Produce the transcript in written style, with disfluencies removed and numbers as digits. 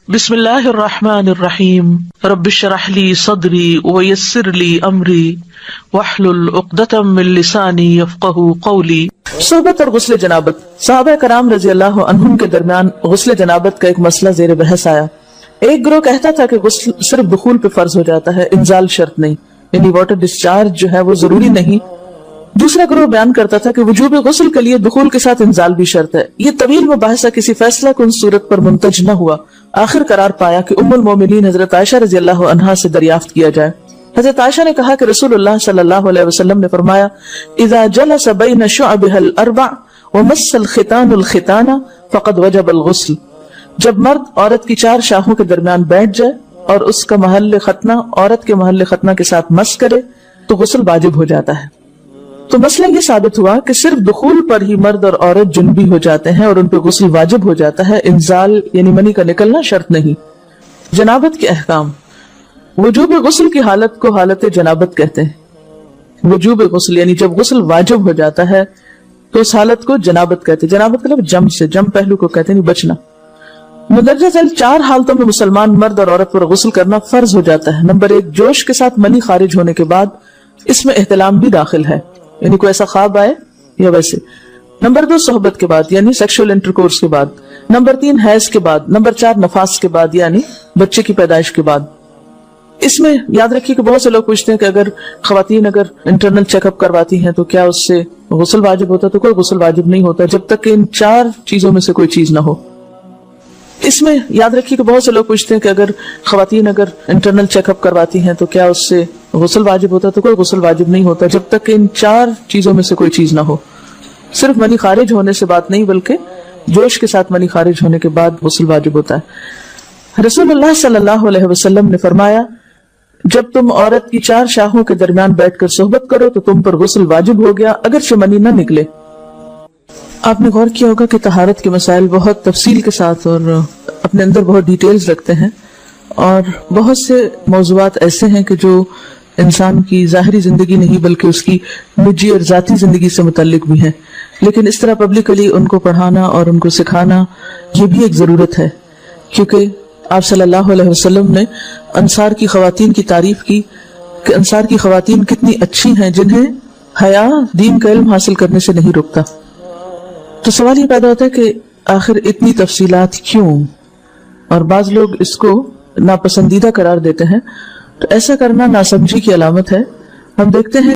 بسم اللہ الرحمن الرحیم رب اشرح لی صدری ویسر لی امری واحلل عقدۃ من لسانی یفقہوا قولی۔ صحبت اور غسل جنابت۔ صحابہ کرام رضی اللہ عنہم کے درمیان غسل جنابت کا ایک مسئلہ زیر بحث آیا۔ ایک گروہ کہتا تھا کہ غسل صرف دخول پہ فرض ہو جاتا ہے، انزال شرط نہیں، یعنی واٹر ڈسچارج جو ہے وہ ضروری نہیں۔ دوسرا گروہ بیان کرتا تھا کہ وجوب غسل کے لیے دخول کے ساتھ انزال بھی شرط ہے۔ یہ طویل مباحثہ کسی فیصلہ کن صورت پر منتج نہ ہوا۔ آخر قرار پایا کہ ام المومنین حضرت عائشہ رضی اللہ عنہا سے دریافت کیا جائے۔ حضرت عائشہ نے کہا کہ رسول اللہ صلی اللہ علیہ وسلم نے فرمایا، اذا جلس بین شعبها الاربع ومس الختان الختان فقد وجب الغسل۔ جب مرد عورت کی چار شاخوں کے درمیان بیٹھ جائے اور اس کا محل ختنہ عورت کے محل ختنہ کے ساتھ مس کرے تو غسل واجب ہو جاتا ہے۔ تو مسئلہ یہ ثابت ہوا کہ صرف دخول پر ہی مرد اور عورت جنبی ہو جاتے ہیں اور ان پہ غسل واجب ہو جاتا ہے، انزال یعنی منی کا نکلنا شرط نہیں۔ جنابت کے احکام۔ وجوب غسل کی حالت کو حالت جنابت کہتے ہیں۔ وجوب غسل یعنی جب غسل واجب ہو جاتا ہے تو اس حالت کو جنابت کہتے ہیں۔ جنابت کا لفظ جم سے، جم پہلو کو کہتے ہیں، بچنا۔ مندرجہ ذیل چار حالتوں میں مسلمان مرد اور عورت پر غسل کرنا فرض ہو جاتا ہے۔ نمبر 1، جوش کے ساتھ منی خارج ہونے کے بعد، اس میں احتلام بھی داخل ہے، یعنی کوئی ایسا خواب آئے یا ویسے۔ نمبر 2، صحبت کے بعد یعنی سیکشول انٹرکورس کے بعد۔ نمبر 3، حیض کے بعد۔ نمبر 4، نفاس کے بعد یعنی بچے کی پیدائش کے بعد۔ اس میں یاد رکھیے کہ بہت سے لوگ پوچھتے ہیں کہ اگر خواتین انٹرنل چیک اپ کرواتی ہیں تو کیا اس سے غسل واجب ہوتا ہے؟ تو کوئی غسل واجب نہیں ہوتا جب تک کہ ان چار چیزوں میں سے کوئی چیز نہ ہو۔ اس میں یاد رکھیے کہ بہت سے لوگ پوچھتے ہیں کہ اگر خواتین انٹرنل چیک اپ کرواتی ہیں تو کیا اس سے غسل واجب ہوتا ہے؟ تو کوئی غسل واجب نہیں ہوتا جب تک کہ ان چار چیزوں میں سے کوئی چیز نہ ہو۔ صرف منی خارج ہونے سے بات نہیں بلکہ جوش کے ساتھ منی خارج ہونے کے بعد غسل واجب ہوتا ہے۔ رسول اللہ صلی اللہ علیہ وسلم نے فرمایا، جب تم عورت کی چار شاخوں کے درمیان بیٹھ کر صحبت کرو تو تم پر غسل واجب ہو گیا اگرچہ منی نہ نکلے۔ آپ نے غور کیا ہوگا کہ طہارت کے مسائل بہت تفصیل کے ساتھ اور اپنے اندر بہت ڈیٹیلز رکھتے ہیں، اور بہت سے موضوعات ایسے ہیں کہ جو انسان کی ظاہری زندگی نہیں بلکہ اس کی نجی اور ذاتی زندگی سے متعلق بھی ہیں، لیکن اس طرح پبلکلی ان کو پڑھانا اور ان کو سکھانا یہ بھی ایک ضرورت ہے، کیونکہ آپ صلی اللہ علیہ وسلم نے انصار کی خواتین کی تعریف کی کہ انصار کی خواتین کتنی اچھی ہیں جنہیں حیا دین کا علم حاصل کرنے سے نہیں روکتا۔ تو سوال یہ پیدا ہوتا ہے کہ آخر اتنی تفصیلات کیوں؟ اور بعض لوگ اس کو ناپسندیدہ قرار دیتے ہیں، تو ایسا کرنا ناسمجھی کی علامت ہے۔ ہم دیکھتے ہیں